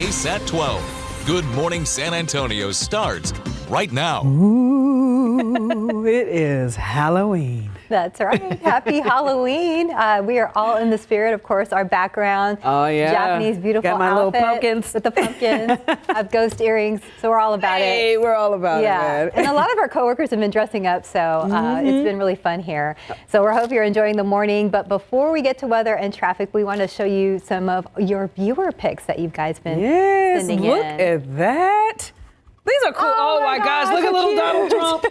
KSAT 12. Good Morning San Antonio starts right now. Ooh, it is Halloween. That's right. Happy Halloween. We are all in the spirit, of course, our background. Oh, yeah. Japanese beautiful Got my outfit little pumpkins. with the pumpkins. Have ghost earrings. So we're all about it. Hey, we're all about it, man. And a lot of our coworkers have been dressing up, so it's been really fun here. So we hope you're enjoying the morning. But before we get to weather and traffic, we want to show you some of your viewer picks that you guys been sending look in. at that. These are cool. Oh my gosh, look at little Donald Trump.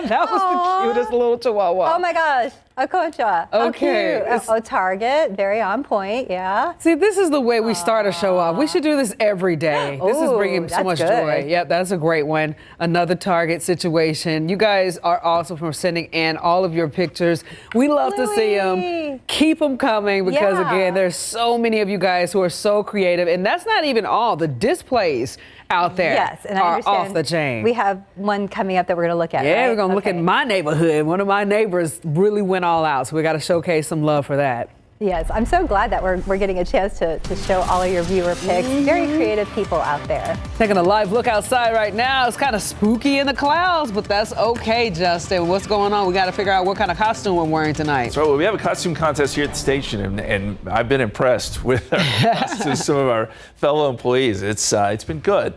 That was the cutest little chihuahua. Oh my gosh, a concha. Okay. How cute. Oh, Target, very on point, yeah. See, this is the way we start a show off. We should do this every day. This is bringing so that's much good. joy. Yep, that's a great one. Another Target situation. You guys are awesome for sending in all of your pictures. We love to see them. Keep them coming because, again, there's so many of you guys who are so creative. And that's not even all. The displays out there and I are understand off the chain. We have one coming up that we're going to look at. Yeah, right? we're going to look at my neighborhood. One of my neighbors really went all out, so we got to showcase some love for that. Yes, I'm so glad that we're getting a chance to show all of your viewer picks. Very creative people out there. Taking a live look outside right now. It's kind of spooky in the clouds, but that's okay, Justin. What's going on? We got to figure out what kind of costume we're wearing tonight. So we have a costume contest here at the station, and I've been impressed with our costumes, some of our fellow employees. It's been good.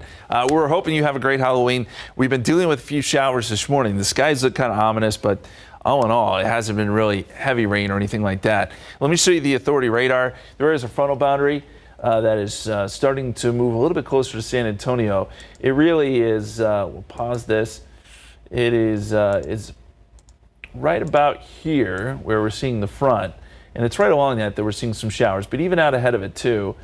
We're hoping you have a great Halloween. We've been dealing with a few showers this morning. The skies look kind of ominous, but all in all, it hasn't been really heavy rain or anything like that. Let me show you the authority radar. There is a frontal boundary that is starting to move a little bit closer to San Antonio. It really is, we'll pause this. It is right about here where we're seeing the front. And it's right along that we're seeing some showers. But even out ahead of it, too,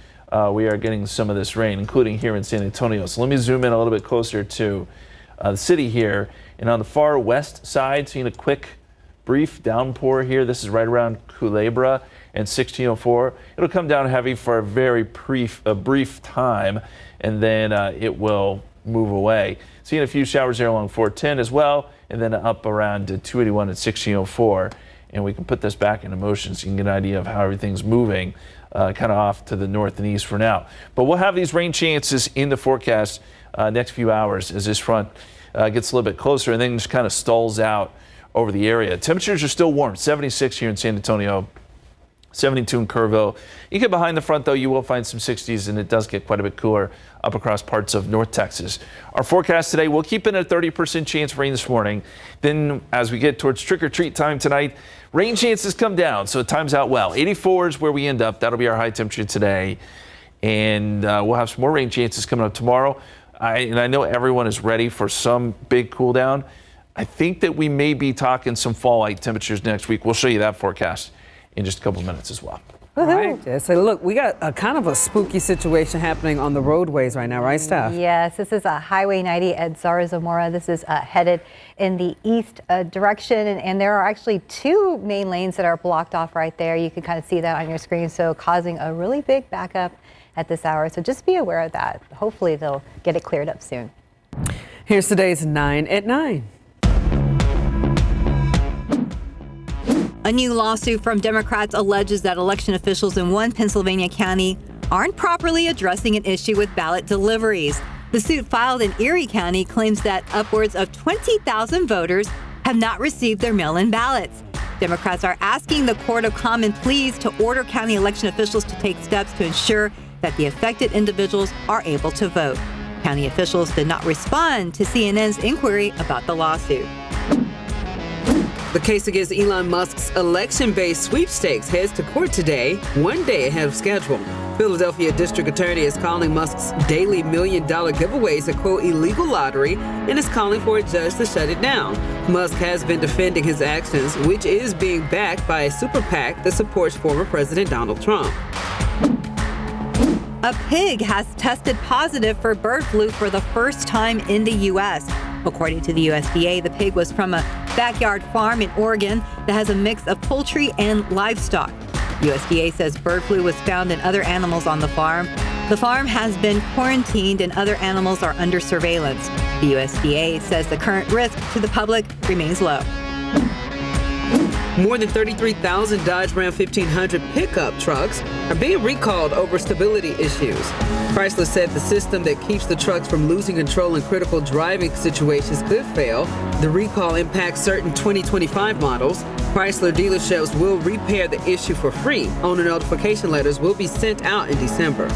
we are getting some of this rain, including here in San Antonio. So let me zoom in a little bit closer to the city here. And on the far west side, seeing a quick brief downpour here. This is right around Culebra and 1604. It'll come down heavy for a very brief time, and then it will move away. Seeing a few showers there along 410 as well, and then up around 281 and 1604. And we can put this back into motion so you can get an idea of how everything's moving kind of off to the north and east for now. But we'll have these rain chances in the forecast next few hours as this front gets a little bit closer and then just kind of stalls out over the area. Temperatures are still warm, 76 here in San Antonio, 72 in Kerrville. You get behind the front, though, you will find some 60s, and it does get quite a bit cooler up across parts of North Texas. Our forecast today, we'll keep in a 30% chance of rain this morning. Then as we get towards trick-or-treat time tonight, rain chances come down, so it times out well. 84 is where we end up. That'll be our high temperature today. And we'll have some more rain chances coming up tomorrow. And I know everyone is ready for some big cool down. I think that we may be talking some fall-like temperatures next week. We'll show you that forecast in just a couple minutes as well. All right. So look, we got a kind of a spooky situation happening on the roadways right now, right, Steph? Yes, this is Highway 90 at Zarzamora. This is headed in the east direction, and there are actually two main lanes that are blocked off right there. You can kind of see that on your screen, so causing a really big backup at this hour. So just be aware of that. Hopefully they'll get it cleared up soon. Here's today's 9 at 9. A new lawsuit from Democrats alleges that election officials in one Pennsylvania county aren't properly addressing an issue with ballot deliveries. The suit filed in Erie County claims that upwards of 20,000 voters have not received their mail-in ballots. Democrats are asking the Court of Common Pleas to order county election officials to take steps to ensure that the affected individuals are able to vote. County officials did not respond to CNN's inquiry about the lawsuit. The case against Elon Musk's election-based sweepstakes heads to court today, one day ahead of schedule. Philadelphia District Attorney is calling Musk's daily million-dollar giveaways a, quote, illegal lottery and is calling for a judge to shut it down. Musk has been defending his actions, which is being backed by a super PAC that supports former President Donald Trump. A pig has tested positive for bird flu for the first time in the U.S. According to the USDA, the pig was from a backyard farm in Oregon that has a mix of poultry and livestock. USDA says bird flu was found in other animals on the farm. The farm has been quarantined and other animals are under surveillance. The USDA says the current risk to the public remains low. More than 33,000 Dodge Ram 1500 pickup trucks are being recalled over stability issues. Chrysler said the system that keeps the trucks from losing control in critical driving situations could fail. The recall impacts certain 2025 models. Chrysler dealerships will repair the issue for free. Owner notification letters will be sent out in December.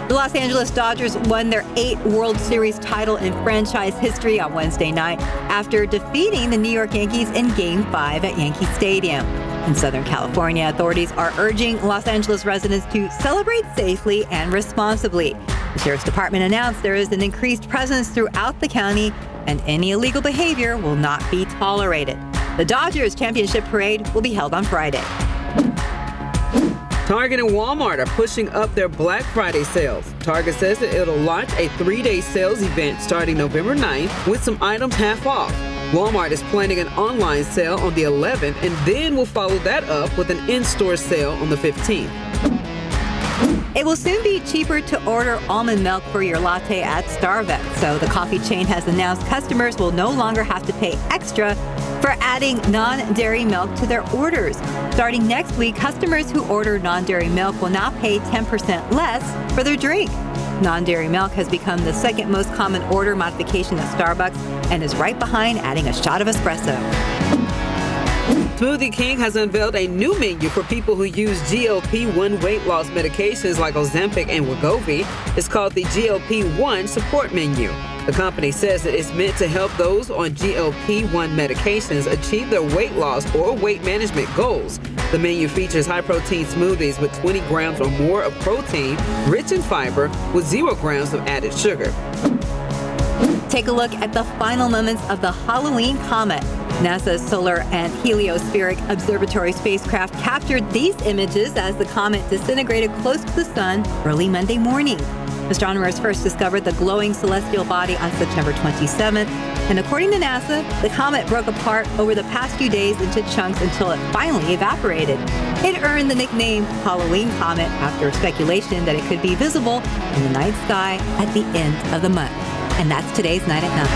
The Los Angeles Dodgers won their 8th World Series title in franchise history on Wednesday night after defeating the New York Yankees in Game 5 at Yankee Stadium. In Southern California, authorities are urging Los Angeles residents to celebrate safely and responsibly. The Sheriff's Department announced there is an increased presence throughout the county, and any illegal behavior will not be tolerated. The Dodgers Championship Parade will be held on Friday. Target and Walmart are pushing up their Black Friday sales. Target says that it'll launch a 3-day sales event starting November 9th with some items half off. Walmart is planning an online sale on the 11th and then will follow that up with an in-store sale on the 15th. It will soon be cheaper to order almond milk for your latte at Starbucks. So the coffee chain has announced customers will no longer have to pay extra for adding non-dairy milk to their orders. Starting next week, customers who order non-dairy milk will now pay 10% less for their drink. Non-dairy milk has become the second most common order modification at Starbucks and is right behind adding a shot of espresso. Smoothie King has unveiled a new menu for people who use GLP-1 weight loss medications like Ozempic and Wegovy. It's called the GLP-1 Support Menu. The company says that it's meant to help those on GLP-1 medications achieve their weight loss or weight management goals. The menu features high-protein smoothies with 20 grams or more of protein, rich in fiber, with 0 grams of added sugar. Take a look at the final moments of the Halloween comet. NASA's Solar and Heliospheric Observatory spacecraft captured these images as the comet disintegrated close to the sun early Monday morning. Astronomers first discovered the glowing celestial body on September 27th, and according to NASA, the comet broke apart over the past few days into chunks until it finally evaporated. It earned the nickname Halloween Comet after speculation that it could be visible in the night sky at the end of the month. And that's today's Night at 9.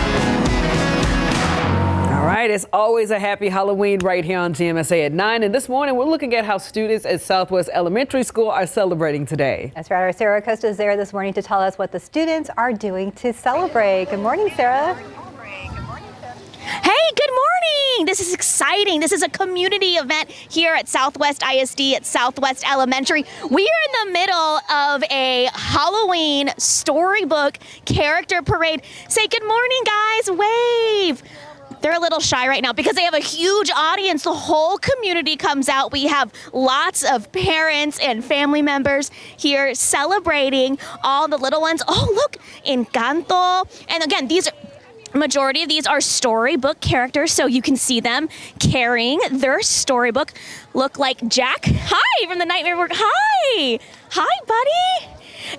All right, it's always a happy Halloween right here on GMSA at 9. And this morning, we're looking at how students at Southwest Elementary School are celebrating today. That's right. Our Sarah Acosta is there this morning to tell us what the students are doing to celebrate. Good morning, Sarah. Hey, good morning. This is exciting. This is a community event here at Southwest ISD at Southwest Elementary. We are in the middle of a Halloween storybook character parade. Say good morning, guys. Wave. They're a little shy right now because they have a huge audience. The whole community comes out. We have lots of parents and family members here celebrating all the little ones. Oh, look, Encanto. And again, majority of these are storybook characters, so you can see them carrying their storybook. Look like Jack. Hi, from the Nightmare Work. Hi. Hi, buddy.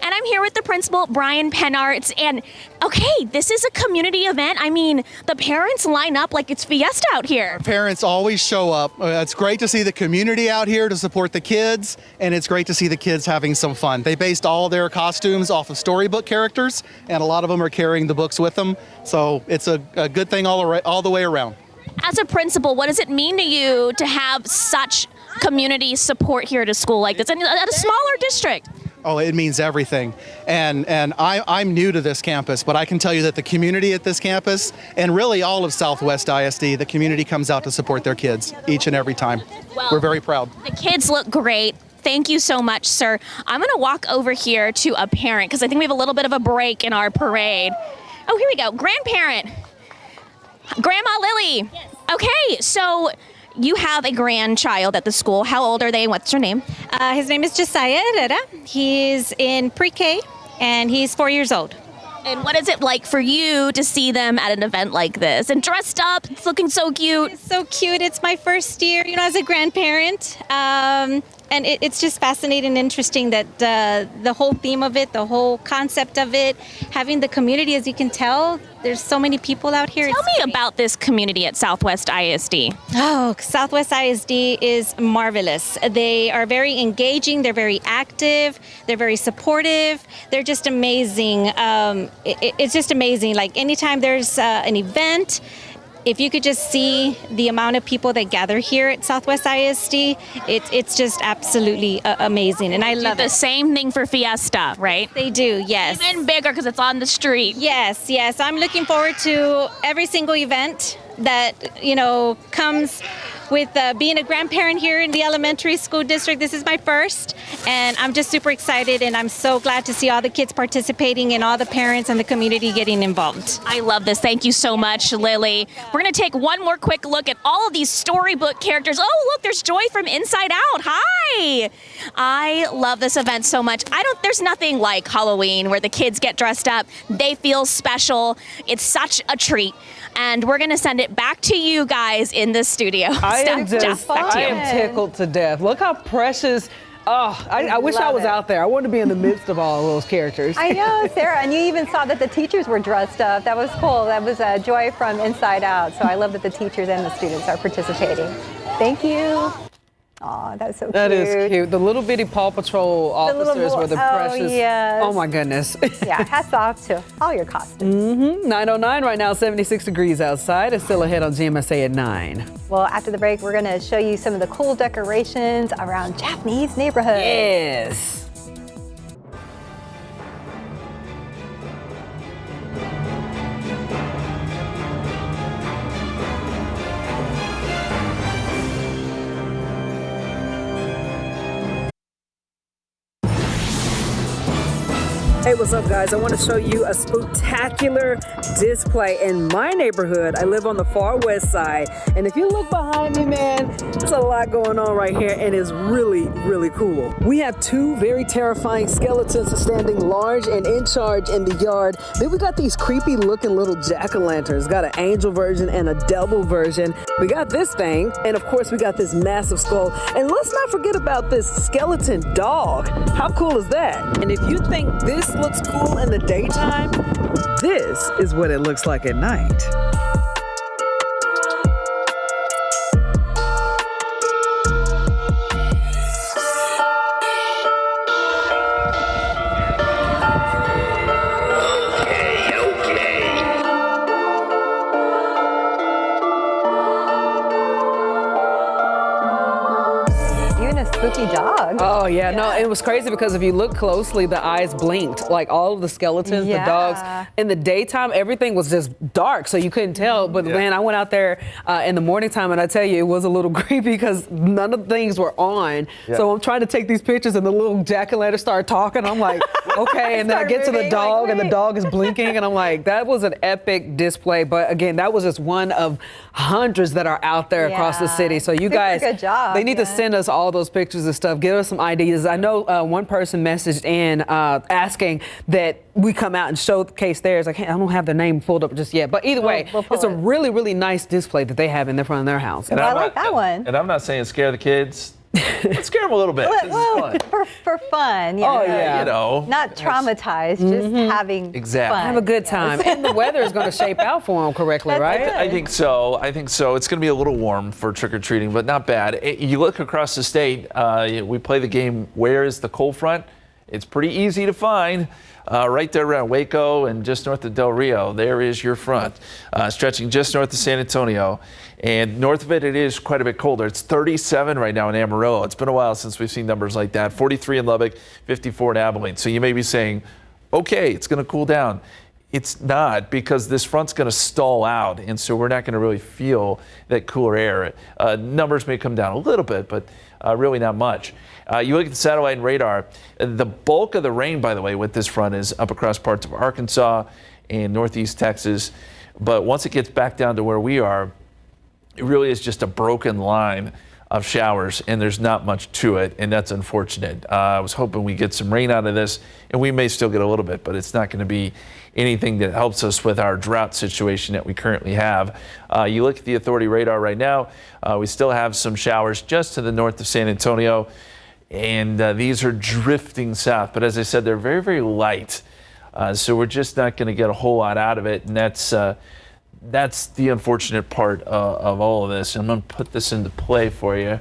And I'm here with the principal, Brian Penarts. And okay, this is a community event. I mean, the parents line up like it's fiesta out here. Parents always show up. It's great to see the community out here to support the kids, and it's great to see the kids having some fun. They based all their costumes off of storybook characters, and a lot of them are carrying the books with them. So it's a good thing all the way around. As a principal, what does it mean to you to have such community support here at a school like this, and at a smaller district? Oh, it means everything. And I'm new to this campus, but I can tell you that the community at this campus, and really all of Southwest ISD, the community comes out to support their kids each and every time. Well, we're very proud. The kids look great. Thank you so much, sir. I'm going to walk over here to a parent because I think we have a little bit of a break in our parade. Oh, here we go. Grandparent. Grandma Lily. Yes. Okay, so you have a grandchild at the school. How old are they and what's her name? His name is Josiah Herrera. He's in pre-K and he's 4 years old. And what is it like for you to see them at an event like this and dressed up? It's looking so cute. It's so cute. It's my first year, as a grandparent. And it's just fascinating and interesting that the whole theme of it, the whole concept of it, having the community, as you can tell, there's so many people out here. Tell me about this community at Southwest ISD. Oh, Southwest ISD is marvelous. They are very engaging. They're very active. They're very supportive. They're just amazing. It's just amazing. Like anytime there's an event, if you could just see the amount of people that gather here at Southwest ISD, it's just absolutely amazing, and I love The it. same thing for Fiesta, right? They do, yes. Even bigger because it's on the street. Yes, yes. I'm looking forward to every single event that, comes with being a grandparent here in the elementary school district. This is my first, and I'm just super excited, and I'm so glad to see all the kids participating and all the parents and the community getting involved. I love this. Thank you so much, Lily. We're going to take one more quick look at all of these storybook characters. Oh, look, there's Joy from Inside Out. Hi. I love this event so much. There's nothing like Halloween where the kids get dressed up. They feel special. It's such a treat. And we're going to send it back to you guys in the studio. I am tickled to death. Look how precious. Oh, I wish I was out there. I want to be in the midst of all those characters. I know, Sarah, and you even saw that the teachers were dressed up. That was cool. That was Joy from Inside Out. So I love that the teachers and the students are participating. Thank you. Oh, that's so cute. That is cute. The little bitty Paw Patrol officers were the precious. Yes. Oh my goodness. Yeah, hats off to all your costumes. 9:09 right now, 76 degrees outside. It's still ahead on GMSA at 9. Well, after the break, we're going to show you some of the cool decorations around Japanese neighborhoods. Yes. Hey, what's up, guys? I want to show you a spectacular display in my neighborhood. I live on the far west side, and if you look behind me, man, there's a lot going on right here, and it's really, really cool. We have two very terrifying skeletons standing large and in charge in the yard. Then we got these creepy looking little jack-o'-lanterns. Got an angel version and a devil version. We got this thing, and of course we got this massive skull. And let's not forget about this skeleton dog. How cool is that? And if you think this looks cool in the daytime, this is what it looks like at night. Spooky dog. Oh yeah, no, it was crazy because if you look closely, the eyes blinked. Like all of the skeletons, the dogs. In the daytime, everything was just dark, so you couldn't tell. But man, I went out there in the morning time, and I tell you, it was a little creepy because none of the things were on. So I'm trying to take these pictures, and the little jack-o'-lantern started talking. I'm like, okay, and then I get to the dog, and the dog is blinking, and I'm like, that was an epic display. But again, that was just one of hundreds that are out there across the city. So you guys, good job. they need to send us all those pictures and stuff. Give us some ideas. I know one person messaged in asking that we come out and showcase theirs. I don't have their name pulled up just yet. But either way, it's a really, really nice display that they have in the front of their house. And I like that one. And I'm not saying scare the kids. Let's scare them a little bit. This is fun. For fun. Oh, yeah. You know. Not traumatized, just having fun. Have a good time. And the weather is going to shape out for them correctly, right? I think so. It's going to be a little warm for trick-or-treating, but not bad. You look across the state, we play the game, Where is the Cold Front? It's pretty easy to find. Right there around Waco and just north of Del Rio, there is your front, stretching just north of San Antonio. And north of it, it is quite a bit colder. It's 37 right now in Amarillo. It's been a while since we've seen numbers like that. 43 in Lubbock, 54 in Abilene. So you may be saying, okay, it's going to cool down. It's not, because this front's going to stall out, and so we're not going to really feel that cooler air. Numbers may come down a little bit, but really not much. You look at the satellite and radar, the bulk of the rain, by the way, with this front is up across parts of Arkansas and northeast Texas. But once it gets back down to where we are, it really is just a broken line of showers, and there's not much to it, and that's unfortunate. I was hoping we get some rain out of this, and we may still get a little bit, but it's not going to be anything that helps us with our drought situation that we currently have. You look at the authority radar right now, we still have some showers just to the north of San Antonio, and these are drifting south, but as I said, they're very, very light, so we're just not going to get a whole lot out of it, and that's the unfortunate part of all of this. I'm going to put this into play for you,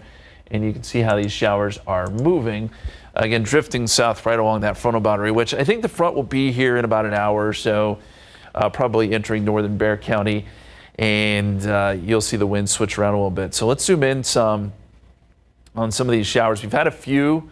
and you can see how these showers are moving. Again, drifting south right along that frontal boundary, which I think the front will be here in about an hour or so, probably entering northern Bexar County. and you'll see the wind switch around a little bit. So let's zoom in on some of these showers. We've had a few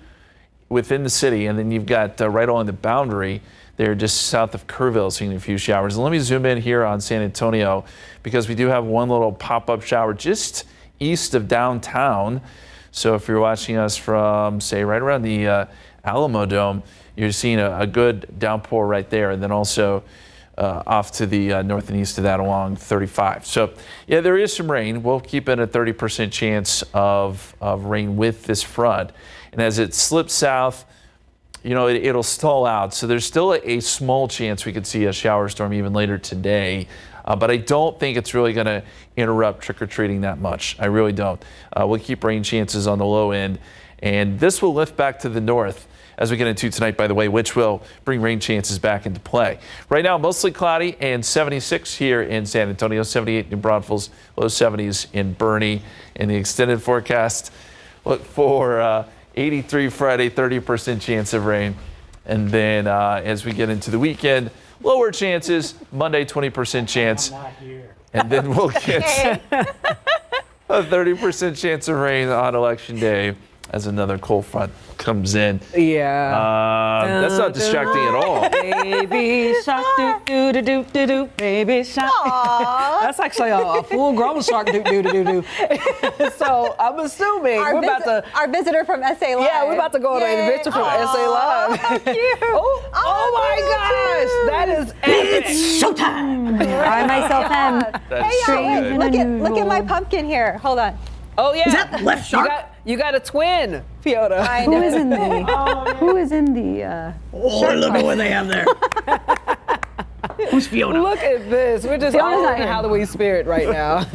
within the city, and then you've got right along the boundary there just south of Kerrville seeing a few showers. And let me zoom in here on San Antonio because we do have one little pop-up shower just east of downtown. So if you're watching us from, say, right around the Alamo Dome, you're seeing a good downpour right there, and then also off to the north and east of that along 35. So yeah, there is some rain. We'll keep it a 30% chance of rain with this front. And as it slips south, you know, it'll stall out. So there's still a small chance we could see a shower storm even later today. But I don't think it's really going to interrupt trick-or-treating that much. I really don't. We'll keep rain chances on the low end. And this will lift back to the north as we get into tonight, by the way, which will bring rain chances back into play. Right now, mostly cloudy and 76 here in San Antonio, 78 in Braunfels, low 70s in Bernie. In the extended forecast, look for 83 Friday, 30% chance of rain. And then as we get into the weekend, lower chances, Monday 20% chance. And then we'll get a 30% chance of rain on Election Day as another cold front comes in. Yeah. That's not distracting at all. Baby shark do do do do do baby shark. That's actually a full-grown shark do do do do. So I'm assuming we're about to. Our visitor from SA Live. Yeah, we're about to go on an adventure from SA Live. How cute. Oh my gosh, that is epic. It's showtime. I myself am. That's so good. Look at my pumpkin here. Hold on. Oh yeah. Is that left shark? You got a twin, Fiona. Who is in the? Who is in the? Oh, look at what they have there. Who's Fiona? Look at this. We're just all in the Halloween spirit right now.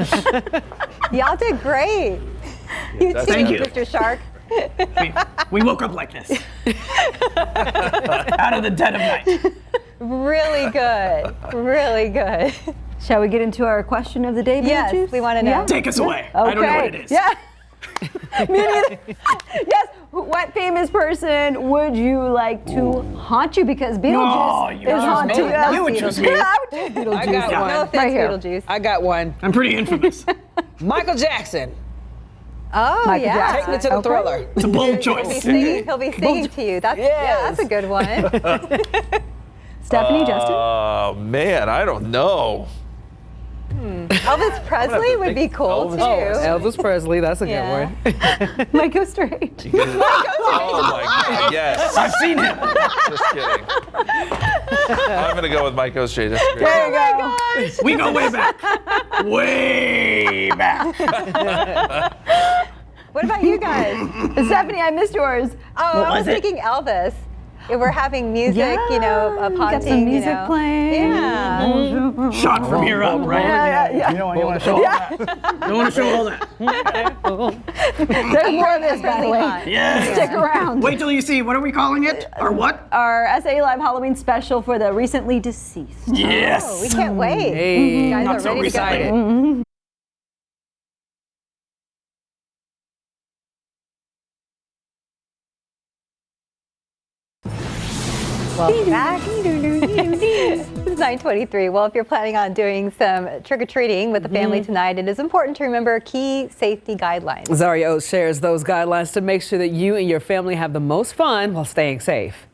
Y'all did great. You too, Thank you. Mr. Shark. We woke up like this. Out of the dead of night. Really good. Really good. Shall we get into our question of the day, Yes, Beatrice? we want to know. Yeah? Take us away. I don't know what it is. Yeah. Me neither. Yes. What famous person would you like to haunt you? Because Beetlejuice you is choose haunting me. us. You would choose me. I would choose Beetlejuice. I got one. No offense, Right here. Beetlejuice. I got one. I'm pretty infamous. Michael Jackson. Oh, Michael yeah. Jackson. Take me to the Thriller. It's a bold choice. He'll be singing to you. Yeah, that's a good one. Stephanie, Justin? Oh, man, I don't know. Elvis Presley would be cool too. Elvis Presley, that's a Yeah. good one. Mike, go straight. Oh, my God, yes. I've seen him. Just kidding. I'm going to go with Mike O'Shea. That's great. There you go. We go way back. Way back. What about you guys? Stephanie, I missed yours. Oh, I was was it? thinking Elvis. If we're having music, you know, Got haunting, some music you know. playing. Yeah. Shot from here up, right? Yeah. You don't want to show all that. You don't want to show all that. There's more of this, by the way. Haunt. Yes. Stick around. Wait till you see. What are we calling it? Or what? Our SA Live Halloween special for the recently deceased. Yes. Oh, we can't wait. Hey. You guys Not are so ready to recently. go. Welcome back. This is 9:23. Well, if you're planning on doing some trick-or-treating with the family tonight, it is important to remember key safety guidelines. Zaria Oates shares those guidelines to make sure that you and your family have the most fun while staying safe.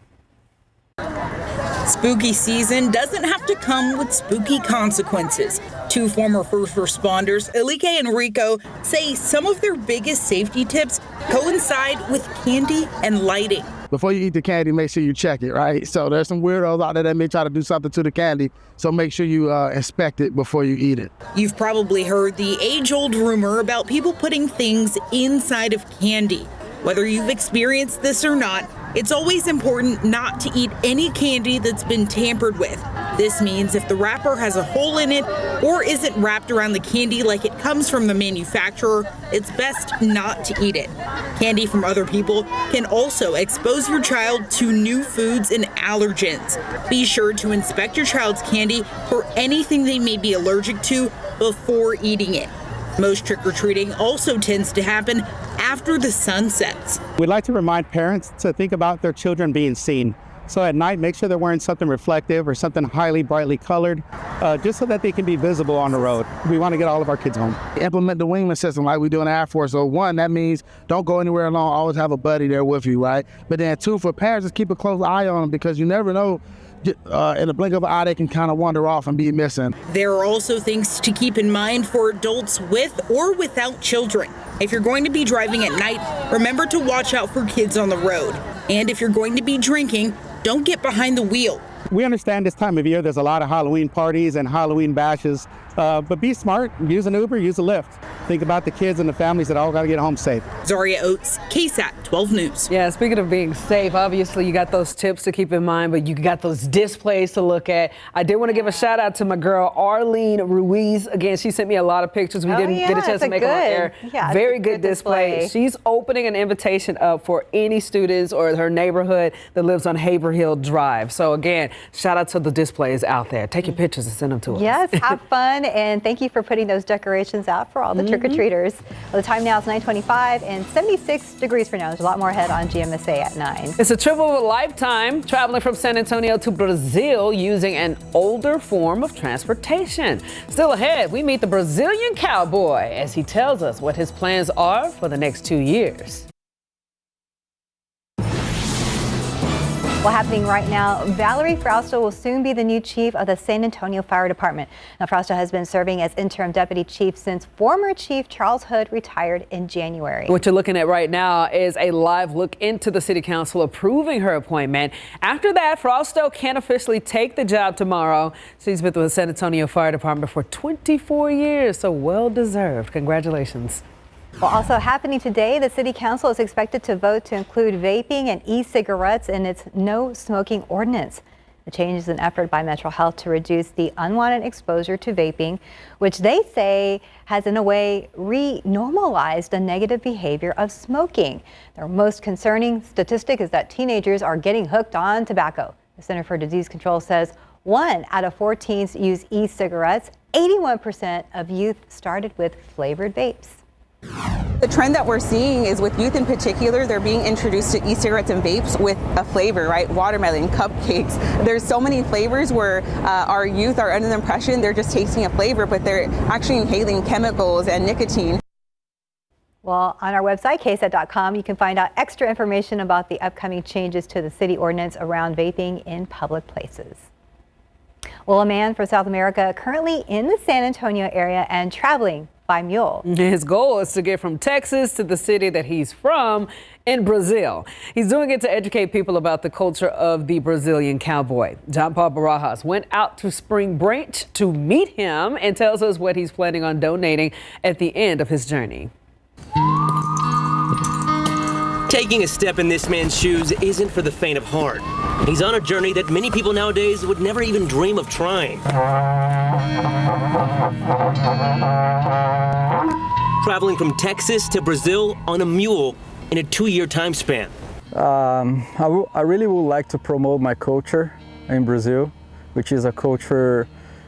Spooky season doesn't have to come with spooky consequences. Two former first responders, Elike and Rico, say some of their biggest safety tips coincide with candy and lighting. Before you eat the candy, make sure you check it, right? So there's some weirdos out there that may try to do something to the candy, so make sure you inspect it before you eat it. You've probably heard the age-old rumor about people putting things inside of candy. Whether you've experienced this or not, it's always important not to eat any candy that's been tampered with. This means if the wrapper has a hole in it or isn't wrapped around the candy like it comes from the manufacturer, it's best not to eat it. Candy from other people can also expose your child to new foods and allergens. Be sure to inspect your child's candy for anything they may be allergic to before eating it. Most trick-or-treating also tends to happen after the sun sets. We'd like to remind parents to think about their children being seen. So at night, make sure they're wearing something reflective or something highly brightly colored, just so that they can be visible on the road. We want to get all of our kids home. Implement the wingman system like we do in the Air Force. So one, that means don't go anywhere alone. Always have a buddy there with you, right? But then two, for parents, just keep a close eye on them, because you never know. In a blink of an eye, they can kind of wander off and be missing. There are also things to keep in mind for adults with or without children. If you're going to be driving at night, remember to watch out for kids on the road. And if you're going to be drinking, don't get behind the wheel. We understand this time of year, there's a lot of Halloween parties and Halloween bashes, but be smart, use an Uber, use a Lyft. Think about the kids and the families that all got to get home safe. Zaria Oates, KSAT 12 News. Yeah, speaking of being safe, obviously you got those tips to keep in mind, but you got those displays to look at. I did want to give a shout out to my girl, Arlene Ruiz. Again, she sent me a lot of pictures. We didn't get a chance to make them on air. Yeah, very good display. She's opening an invitation up for any students or her neighborhood that lives on Haverhill Drive. So again, shout out to the displays out there. Take your pictures and send them to us. Yes, have fun, and thank you for putting those decorations out for all the trick-or-treaters. Well, the time now is 9:25 and 76 degrees for now. There's a lot more ahead on GMSA at 9. It's a trip of a lifetime, traveling from San Antonio to Brazil using an older form of transportation. Still ahead, we meet the Brazilian cowboy as he tells us what his plans are for the next 2 years. Well, happening right now, Valerie Frausto will soon be the new chief of the San Antonio Fire Department. Now, Frausto has been serving as interim deputy chief since former chief Charles Hood retired in January. What you're looking at right now is a live look into the city council approving her appointment. After that, Frausto can officially take the job tomorrow. She's been with the San Antonio Fire Department for 24 years, so well deserved. Congratulations. Well, also happening today, the City Council is expected to vote to include vaping and e-cigarettes in its no smoking ordinance. The change is an effort by Metro Health to reduce the unwanted exposure to vaping, which they say has in a way re-normalized the negative behavior of smoking. Their most concerning statistic is that teenagers are getting hooked on tobacco. The Center for Disease Control says 1 out of 4 teens use e-cigarettes. 81% of youth started with flavored vapes. The trend that we're seeing is with youth in particular, they're being introduced to e-cigarettes and vapes with a flavor, right? Watermelon, cupcakes. There's so many flavors where our youth are under the impression they're just tasting a flavor, but they're actually inhaling chemicals and nicotine. Well, on our website, KSAT.com, you can find out extra information about the upcoming changes to the city ordinance around vaping in public places. Well, a man from South America currently in the San Antonio area and traveling by mule. His goal is to get from Texas to the city that he's from in Brazil. He's doing it to educate people about the culture of the Brazilian cowboy. John Paul Barajas went out to Spring Branch to meet him and tells us what he's planning on donating at the end of his journey. Taking a step in this man's shoes isn't for the faint of heart. He's on a journey that many people nowadays would never even dream of trying. Traveling from Texas to Brazil on a mule in a 2-year time span. I really would like to promote my culture in Brazil, which is a culture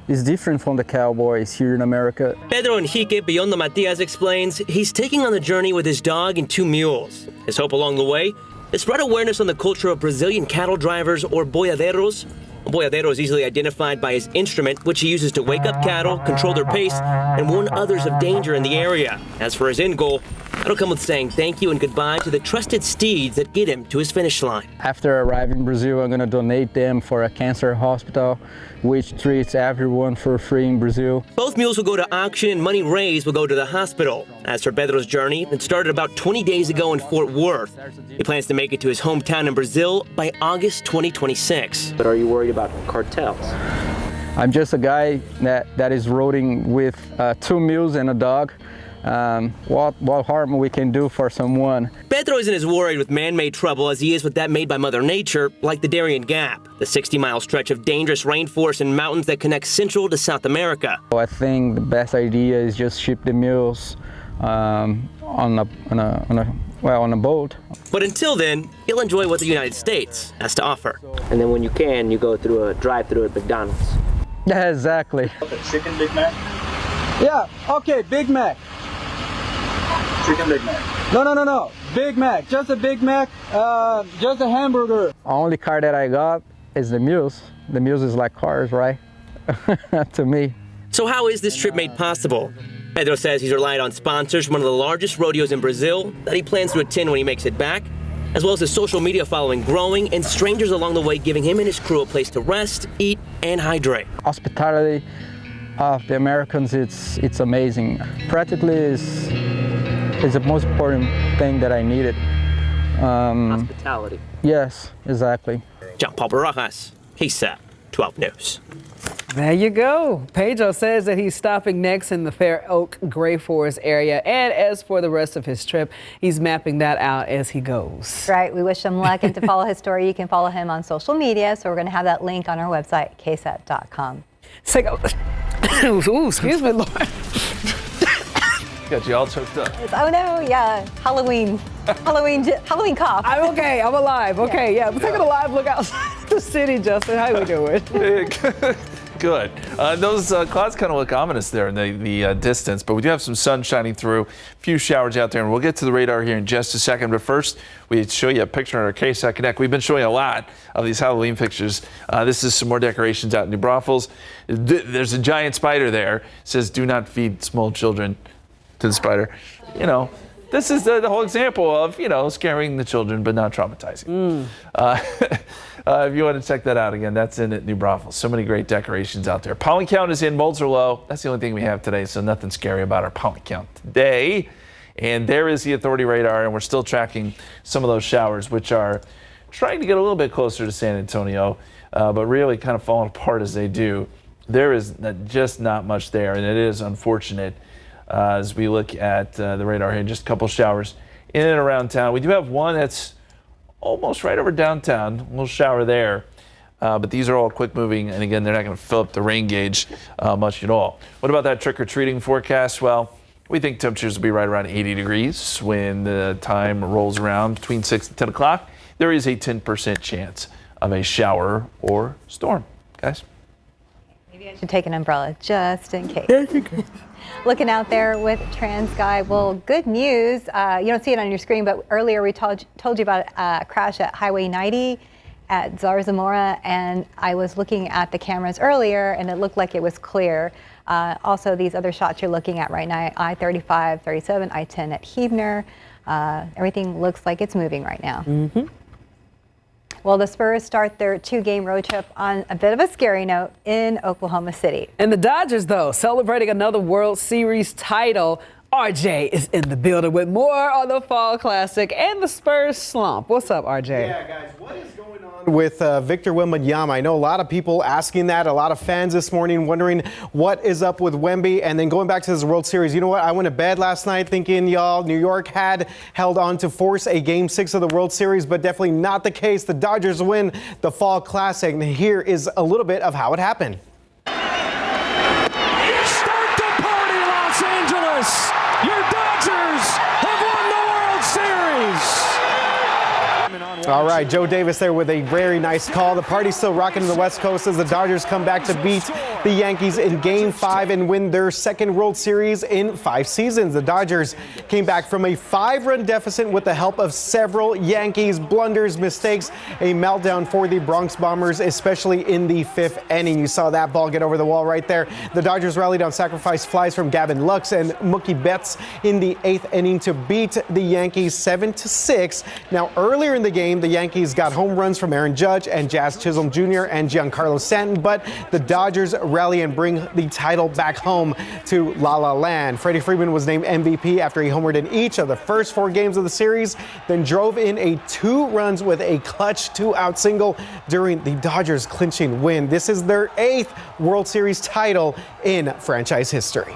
is different from the cowboys here in America. Pedro Enrique Biondo Matias explains he's taking on the journey with his dog and 2 mules. His hope along the way is spread awareness on the culture of Brazilian cattle drivers, or boiadeiros. A boiadeiro is easily identified by his instrument, which he uses to wake up cattle, control their pace, and warn others of danger in the area. As for his end goal, that'll come with saying thank you and goodbye to the trusted steeds that get him to his finish line. After arriving in Brazil, I'm going to donate them for a cancer hospital, which treats everyone for free in Brazil. Both mules will go to auction and money raised will go to the hospital. As for Pedro's journey, it started about 20 days ago in Fort Worth. He plans to make it to his hometown in Brazil by August 2026. But are you worried about cartels? I'm just a guy that is riding with 2 mules and a dog. What harm we can do for someone. Pedro isn't as worried with man-made trouble as he is with that made by Mother Nature, like the Darien Gap, the 60-mile stretch of dangerous rainforest and mountains that connect Central to South America. I think the best idea is just ship the mules on a boat. But until then, he'll enjoy what the United States has to offer. And then when you can, you go through a drive-through at McDonald's. Yeah, exactly. Chicken Big Mac? Yeah, okay, Big Mac. Chicken Big Mac. No. Big Mac, just a Big Mac, just a hamburger. Only car that I got is the Muse. The Muse is like cars, right? To me. So how is this trip made possible? Pedro says he's relied on sponsors from one of the largest rodeos in Brazil that he plans to attend when he makes it back, as well as his social media following growing and strangers along the way giving him and his crew a place to rest, eat, and hydrate. Hospitality of the Americans, it's amazing. Practically is the most important thing that I needed. Hospitality. Yes, exactly. John Paul Barajas, KSAT 12 News. There you go. Pedro says that he's stopping next in the Fair Oak Gray Forest area. And as for the rest of his trip, he's mapping that out as he goes. Right. We wish him luck. And to follow his story, you can follow him on social media. So we're going to have that link on our website, ksat.com. Ooh, excuse me, Lord. Got you all choked up. Oh, no. Yeah. Halloween cough. I'm okay. I'm alive. Okay. Yeah. We're taking a live look outside the city, Justin. How we doing? Good. Those clouds kind of look ominous there in the distance, but we do have some sun shining through. A few showers out there, and we'll get to the radar here in just a second. But first, we show you a picture on our KSAT Connect. We've been showing a lot of these Halloween pictures. This is some more decorations out in New Braunfels. There's a giant spider there. It says, "Do not feed small children to the spider." You know, this is the whole example of, scaring the children but not traumatizing. If you want to check that out again, that's in at New Braunfels. So many great decorations out there. Pollen count is in, molds are low. That's the only thing we have today, so nothing scary about our pollen count today. And there is the authority radar, and we're still tracking some of those showers, which are trying to get a little bit closer to San Antonio, but really kind of falling apart as they do. There is just not much there, and it is unfortunate as we look at the radar here. Just a couple showers in and around town. We do have one that's almost right over downtown, a little shower there. But these are all quick moving, and again, they're not going to fill up the rain gauge much at all. What about that trick-or-treating forecast? Well, we think temperatures will be right around 80 degrees when the time rolls around between 6 and 10 o'clock. There is a 10% chance of a shower or storm, guys. Maybe I should take an umbrella just in case. Looking out there with TransGuide. Well, good news. You don't see it on your screen, but earlier we told you about a crash at Highway 90 at Zarzamora, and I was looking at the cameras earlier, and it looked like it was clear. Also, these other shots you're looking at right now, I-35, 37, I-10 at Huebner. Everything looks like it's moving right now. Mm-hmm. Well, the Spurs start their 2-game road trip on a bit of a scary note in Oklahoma City. And the Dodgers, though, celebrating another World Series title. RJ is in the building with more on the Fall Classic and the Spurs slump. What's up, RJ? Yeah, guys, what is going on with Victor Wembanyama? I know a lot of people asking that, a lot of fans this morning wondering what is up with Wemby. And then going back to this World Series, you know what? I went to bed last night thinking, y'all, New York had held on to force a Game 6 of the World Series, but definitely not the case. The Dodgers win the Fall Classic. And here is a little bit of how it happened. Start the party, Los Angeles! Your Dodgers have won the World Series! All right, Joe Davis there with a very nice call. The party's still rocking in the West Coast as the Dodgers come back to beat the Yankees in Game 5 and win their second World Series in 5 seasons. The Dodgers came back from a 5-run deficit with the help of several Yankees blunders, mistakes, a meltdown for the Bronx Bombers, especially in the 5th inning. You saw that ball get over the wall right there. The Dodgers rallied on sacrifice flies from Gavin Lux and Mookie Betts in the 8th inning to beat the Yankees 7-6. Now, earlier in the game, the Yankees got home runs from Aaron Judge and Jazz Chisholm Jr. and Giancarlo Stanton, but the Dodgers rally and bring the title back home to La La Land. Freddie Freeman was named MVP after he homered in each of the first 4 games of the series, then drove in a 2 runs with a clutch 2-out single during the Dodgers' clinching win. This is their 8th World Series title in franchise history.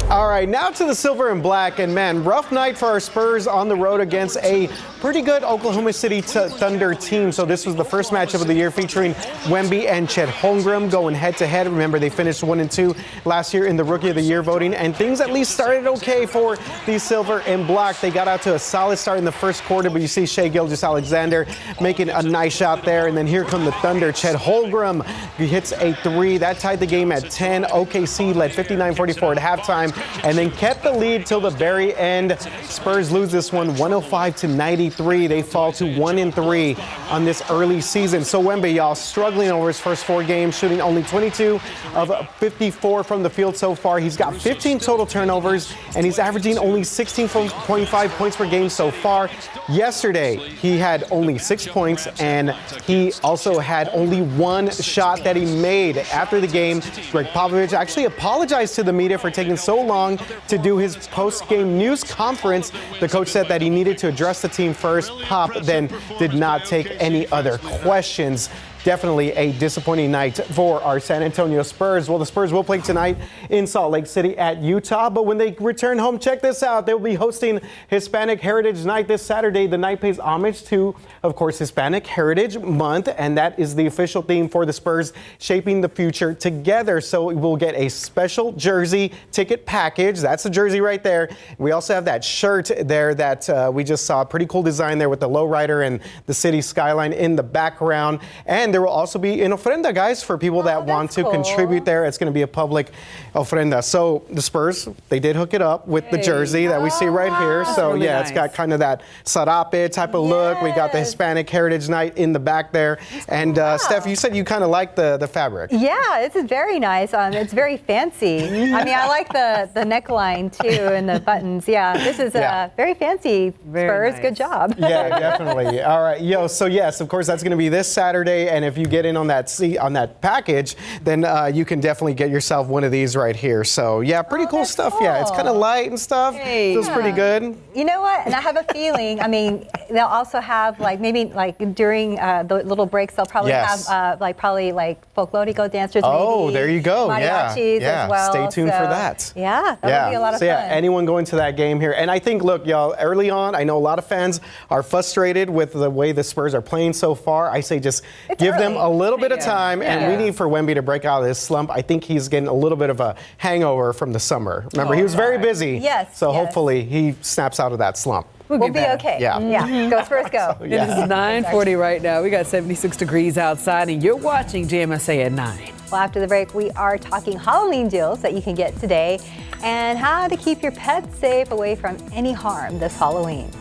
All right, now to the silver and black, and man, rough night for our Spurs on the road against a pretty good Oklahoma City Thunder team. So this was the first matchup of the year featuring Wemby and Chet Holmgren going head-to-head. Remember, they finished 1-2 last year in the Rookie of the Year voting, and things at least started okay for the Silver and Black. They got out to a solid start in the first quarter, but you see Shai Gilgeous-Alexander making a nice shot there, and then here come the Thunder. Chet Holmgren hits a 3. That tied the game at 10. OKC led 59-44 at halftime, and then kept the lead till the very end. Spurs lose this one 105-93. They fall to 1-3 on this early season. So Wemby, y'all, struggling over his first 4 games, shooting only 22 of 54 from the field so far. He's got 15 total turnovers, and he's averaging only 16.5 points per game so far. Yesterday, he had only 6 points, and he also had only 1 shot that he made. After the game, Greg Popovich actually apologized to the media for taking so long to do his post-game news conference. The coach said that he needed to address the team first. Pop then did not take any other questions. Definitely a disappointing night for our San Antonio Spurs. Well, the Spurs will play tonight in Salt Lake City at Utah, but when they return home, check this out. They'll be hosting Hispanic Heritage Night this Saturday. The night pays homage to, of course, Hispanic Heritage Month, and that is the official theme for the Spurs, shaping the future together. So we'll get a special jersey ticket package. That's the jersey right there. We also have that shirt there that we just saw. Pretty cool design there with the lowrider and the city skyline in the background. And there will also be an ofrenda, guys, for people that want to contribute there. It's going to be a public ofrenda. So the Spurs, they did hook it up with the jersey that we see right here. So really yeah, nice. It's got kind of that sarape type of look. We got the Hispanic Heritage Night in the back there. And Steph, you said you kind of like the fabric. Yeah, this is very nice. It's very fancy. I mean, I like the neckline too and the buttons. Yeah, this is very fancy. Very Spurs, nice. good job. Yeah, definitely. All right, so yes, of course, that's going to be this Saturday. And if you get in on that package, then you can definitely get yourself one of these right here. So yeah, pretty cool stuff. Cool. Yeah, it's kind of light and stuff. Hey. Feels pretty good. You know what? And I have a feeling, I mean, they'll also have maybe during the little breaks, they'll probably have folklorico dancers. Oh, maybe, there you go. Mariachis as well. Stay tuned for that. Yeah, that would be a lot of fun. So anyone going to that game here. And I think, look, y'all, early on, I know a lot of fans are frustrated with the way the Spurs are playing so far. I say just give them a little bit of time, and we need for Wemby to break out of this slump. I think he's getting a little bit of a hangover from the summer. Remember, he was very busy. Yes. So hopefully he snaps out of that slump. We'll be okay. Yeah. Go Spurs, go. It is 9:40 right now. We got 76 degrees outside, and you're watching GMSA at 9. Well, after the break, we are talking Halloween deals that you can get today and how to keep your pets safe away from any harm this Halloween.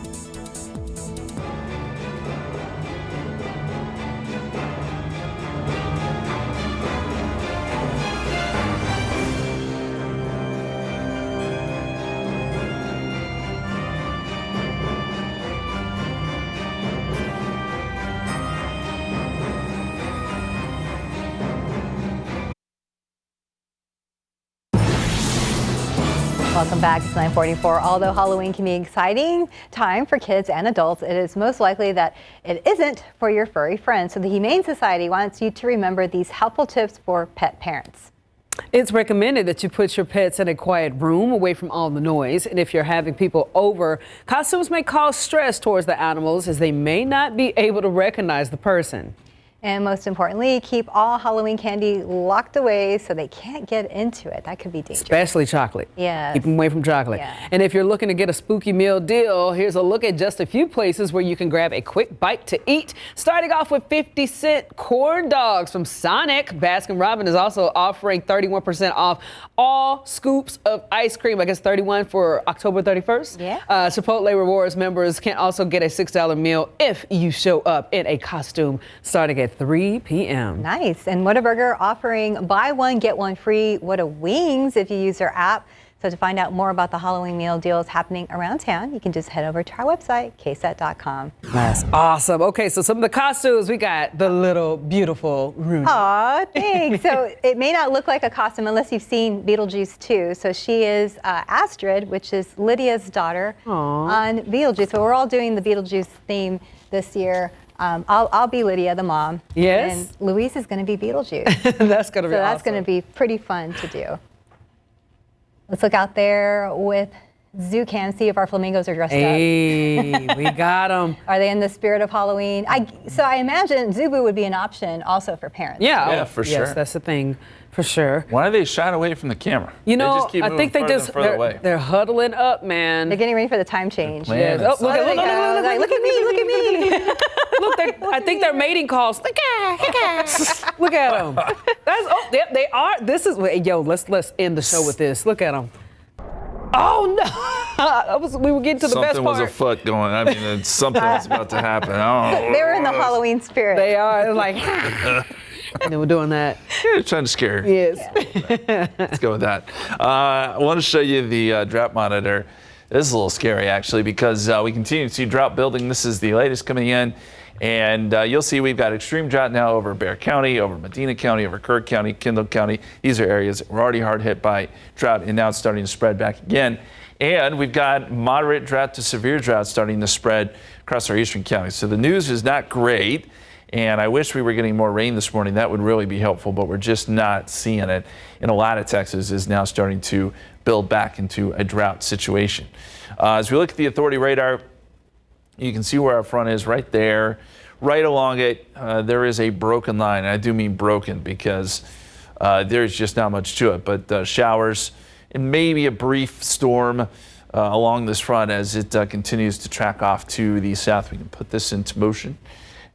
Welcome back. It's 9:44. Although Halloween can be an exciting time for kids and adults, it is most likely that it isn't for your furry friends. So the Humane Society wants you to remember these helpful tips for pet parents. It's recommended that you put your pets in a quiet room away from all the noise. And if you're having people over, costumes may cause stress towards the animals as they may not be able to recognize the person. And most importantly, keep all Halloween candy locked away so they can't get into it. That could be dangerous. Especially chocolate. Yeah. Keep them away from chocolate. Yeah. And if you're looking to get a spooky meal deal, here's a look at just a few places where you can grab a quick bite to eat. Starting off with 50-cent corn dogs from Sonic. Baskin-Robbins is also offering 31% off all scoops of ice cream. I guess 31 for October 31st. Yeah. Chipotle Rewards members can also get a $6 meal if you show up in a costume starting at 3 p.m. Nice. And Whataburger offering buy one, get one free Whata Wings if you use their app. So to find out more about the Halloween meal deals happening around town, you can just head over to our website, KSAT.com. That's awesome. Okay, so some of the costumes, we got the little beautiful Rooney. Aw, thanks. So it may not look like a costume unless you've seen Beetlejuice 2. So she is Astrid, which is Lydia's daughter on Beetlejuice. So we're all doing the Beetlejuice theme this year. I'll be Lydia, the mom. Yes. And Louise is going to be Beetlejuice. That's going to be awesome. That's going to be pretty fun to do. Let's look out there with Zoo can see if our flamingos are dressed Hey, up. we got them. Are they in the spirit of Halloween? So I imagine Zubu would be an option also for parents. Yeah, for sure. Yes, that's the thing, for sure. Why are they shying away from the camera? You know, they just keep I think they further just and further away. they're huddling up, man. They're getting ready for the time change. Yes. Oh, look at me! Look, I think they're mating calls. Look at them. Yep, they are. This is let's end the show with this. Look at them. Oh no! We were getting to the best part. Something was afoot going. I mean, something was about to happen. They were in the Halloween spirit. They are like. And then we're doing that. Yeah, trying to scare her. Yes. Let's go with that. I want to show you the drought monitor. This is a little scary, actually, because we continue to see drought building. This is the latest coming in. And you'll see we've got extreme drought now over Bexar County, over Medina County, over Kirk County, Kendall County. These are areas that were already hard hit by drought, and now it's starting to spread back again. And we've got moderate drought to severe drought starting to spread across our eastern counties. So the news is not great. And I wish we were getting more rain this morning. That would really be helpful, but we're just not seeing it. And a lot of Texas is now starting to build back into a drought situation. As we look at the authority radar, you can see where our front is right there. Right along it, there is a broken line. I do mean broken because there's just not much to it. But showers and maybe a brief storm along this front as it continues to track off to the south. We can put this into motion.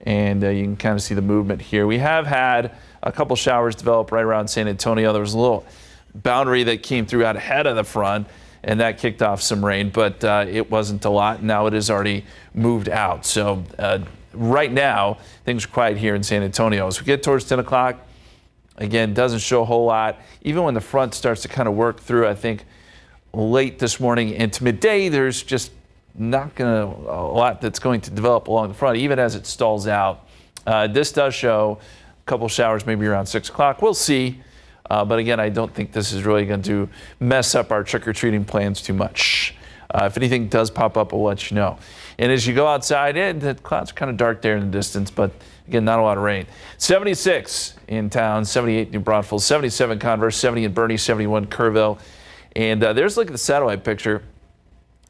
And you can kind of see the movement here. We have had a couple showers develop right around San Antonio. There was a little boundary that came through out ahead of the front, and that kicked off some rain, but it wasn't a lot. Now it has already moved out. So right now, things are quiet here in San Antonio. As we get towards 10 o'clock, again, doesn't show a whole lot. Even when the front starts to kind of work through, I think, late this morning into midday, there's just not a lot that's going to develop along the front, even as it stalls out. This does show a couple showers maybe around 6 o'clock. We'll see. But again, I don't think this is really going to mess up our trick-or-treating plans too much. If anything does pop up, we'll let you know. And as you go outside, the clouds are kind of dark there in the distance, but again, not a lot of rain. 76 in town, 78 New Braunfels, 77 Converse, 70 in Bernie, 71 Kerrville. And there's look at the satellite picture.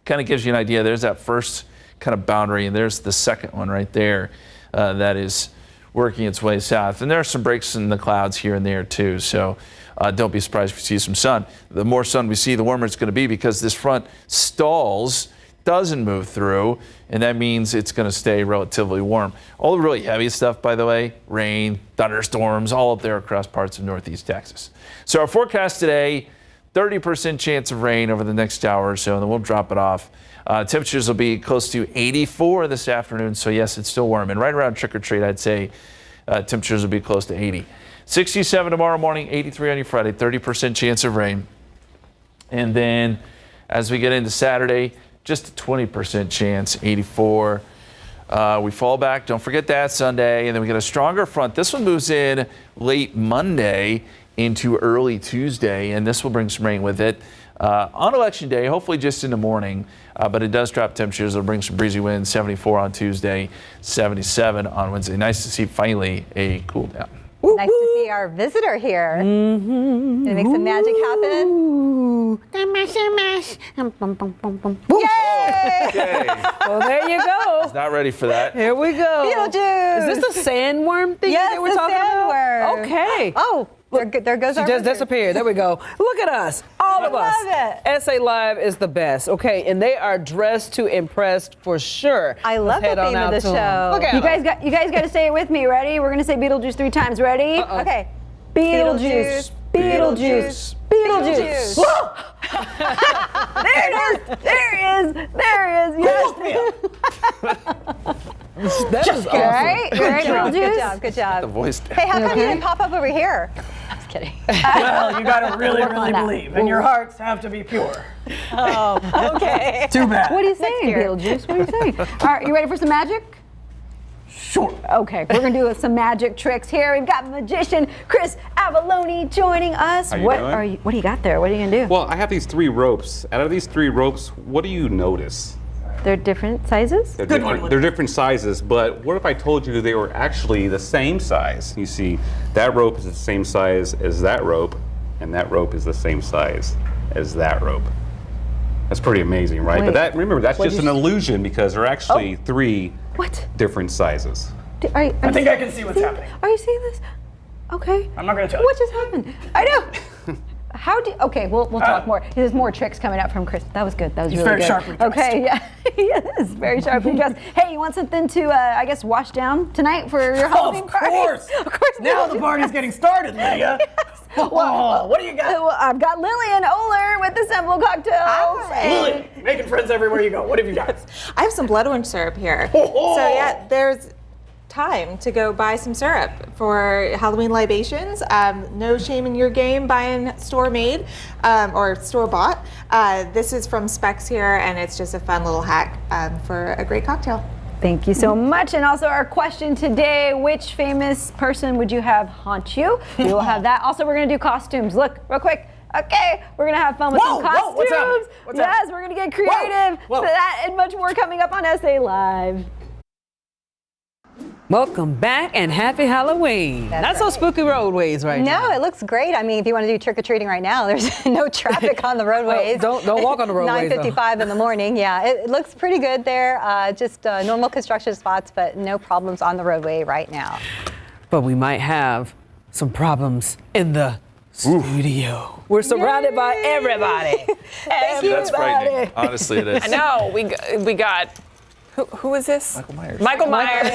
Kind of gives you an idea. There's that first kind of boundary, and there's the second one right there that is working its way south. And there are some breaks in the clouds here and there too, so don't be surprised if you see some sun. The more sun we see, the warmer it's going to be because this front stalls, doesn't move through, and that means it's going to stay relatively warm. All the really heavy stuff, by the way, rain, thunderstorms, all up there across parts of northeast Texas. So our forecast today, 30% chance of rain over the next hour or so, and then we'll drop it off. Temperatures will be close to 84 this afternoon, so yes, it's still warm. And right around trick-or-treat, I'd say temperatures will be close to 80. 67 tomorrow morning, 83 on your Friday, 30% chance of rain. And then as we get into Saturday, just a 20% chance, 84. We fall back, don't forget that Sunday, and then we get a stronger front. This one moves in late Monday into early Tuesday, and this will bring some rain with it on Election Day, hopefully just in the morning, but it does drop temperatures. It'll bring some breezy winds, 74 on Tuesday, 77 on Wednesday. Nice to see finally a cool down. Nice to see our visitor here. Gonna make some magic happen. Yay! Okay. Well, there you go. Not ready for that. Here we go. Beetlejuice. Is this the sandworm thing yes, that we're talking about? Okay. Oh, there goes she our just wizard. disappeared. There we go. Look at us. All of us. I love SA Live is the best. Okay, and they are dressed to impress for sure. I love the theme of the show. Look at You guys got to say it with me. Ready? We're gonna say Beetlejuice 3 times. Ready? Okay. Beetlejuice. Beetlejuice. Beetlejuice. There it is. There he is. Yes. That was awesome. Right? Right, Beetlejuice? Good job. The voice. Hey, how come you didn't pop up over here? Just kidding. Well, you gotta really, Work on really that. believe, and your hearts have to be pure. Oh, okay. Too bad. What are you saying, Beetlejuice? What are you saying? All right, you ready for some magic? Sure. Okay, we're gonna do some magic tricks here. We've got magician Chris Avalone joining us. How you What doing? what do you got there? What are you gonna do? Well, I have these 3 ropes. Out of these 3 ropes, what do you notice? They're different sizes? They're different sizes, but what if I told you they were actually the same size? You see, that rope is the same size as that rope, and that rope is the same size as that rope. That's pretty amazing, right? Wait. But remember, that's What'd just you an illusion because there are actually 3 different sizes. I think I can see what's happening. Are you seeing this? Okay. I'm not going to tell What just happened? I know. Okay, we'll talk more. There's more tricks coming up from Chris. That was good. That was He's really very good. sharply dressed. Okay, yeah. He is very sharply dressed. Hey, you want something to, I guess, wash down tonight for your Halloween party? Of course. Now the party's getting started, Lydia. Well, what do you got? Well, I've got Lillian Oler with the Simple Cocktails. Lily, making friends everywhere you go. What have you got? I have some blood orange syrup here. So yeah, there's time to go buy some syrup for Halloween libations. No shame in your game buying store-made or store-bought. This is from Specs here, and it's just a fun little hack for a great cocktail. Thank you so much. And also our question today, which famous person would you have haunt you? We will have that. Also, we're going to do costumes. Look, real quick. Okay, we're going to have fun with some costumes. What's happening? Yes, we're going to get creative. Whoa. That and much more coming up on SA Live. Welcome back and happy Halloween. Not so spooky roadways right now. No, it looks great. I mean, if you want to do trick-or-treating right now, there's no traffic on the roadways. Don't walk on the roadways. 9:55 in the morning. Yeah, it looks pretty good there. Just normal construction spots, but no problems on the roadway right now. But we might have some problems in the studio. We're surrounded by everybody. That's frightening. Honestly, it is. I know. We got. Who is this? Michael Myers.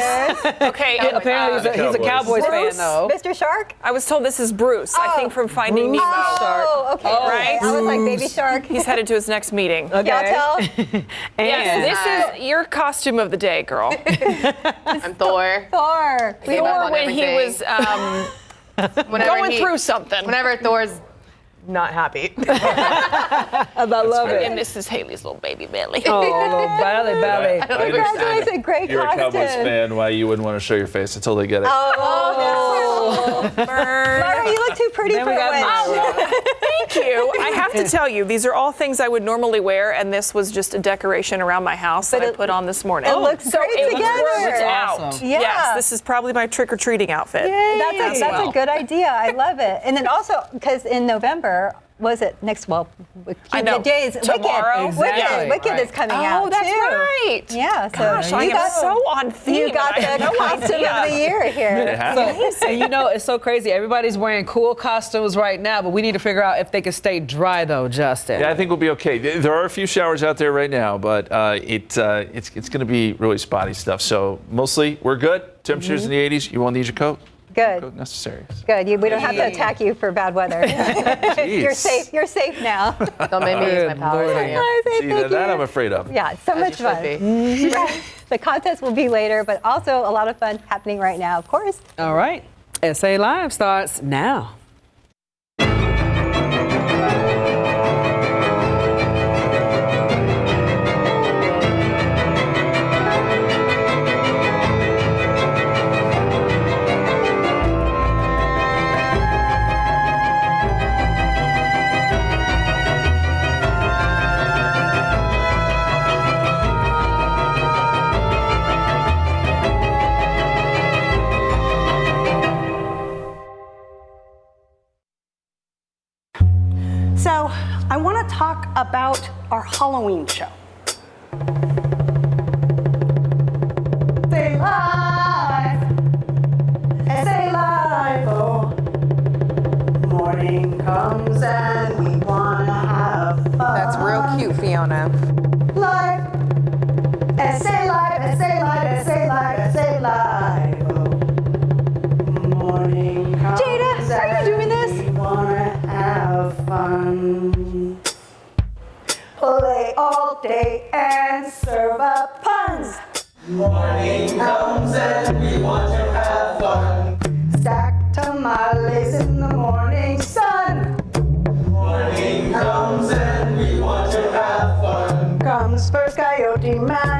Okay. Apparently he's a Cowboys fan, though. Mr. Shark? I was told this is Bruce. I think from Finding Nemo. Oh, okay. Right? I was like Baby Shark. He's headed to his next meeting. Okay. Y'all tell? Yes, this is your costume of the day, girl. I'm Thor. Thor. Thor when he was going through something. Whenever Thor's not happy. About love it. And this is Haley's little baby belly. Oh, little belly. Congratulations, great You're costume. a Cowboys fan. Why you wouldn't want to show your face? I totally get it. Oh, no. Myra, you look too pretty for a witch. Thank you. I have to tell you, these are all things I would normally wear, and this was just a decoration around my house that I put on this morning. It looks great together. It's out. Awesome. Yeah. Yes, this is probably my trick-or-treating outfit. That's a good idea. I love it. And then also, because in November, was it next? Well, I know. Days. Tomorrow. Wicked is coming out. Oh, that's too. right. Yeah. So Gosh, I am so on theme. You got the costume of the year here. So, and you know, it's so crazy. Everybody's wearing cool costumes right now, but we need to figure out if they can stay dry, though, Justin. Yeah, I think we'll be okay. There are a few showers out there right now, but it's going to be really spotty stuff. So mostly we're good. Temperatures in the 80s. You won't need your coat. Good. Coat necessary. Good. We don't have to attack you for bad weather. You're safe. You're safe now. Don't make me use my powers on you. See, that I'm afraid of. Yeah, so much fun. The contest will be later, but also a lot of fun happening right now, of course. All right. SA Live starts now. So I want to talk about our Halloween show. Stay live, stay live, oh. Morning comes and we want to have fun. That's real cute, Fiona. Live, stay live, stay live, stay live, stay live, oh. Morning comes. Jada, are you doing this? We want to have fun. Play all day and serve up puns. Morning comes and we want to have fun. Stack tamales in the morning sun. Morning comes and we want to have fun. Comes first Coyote Man.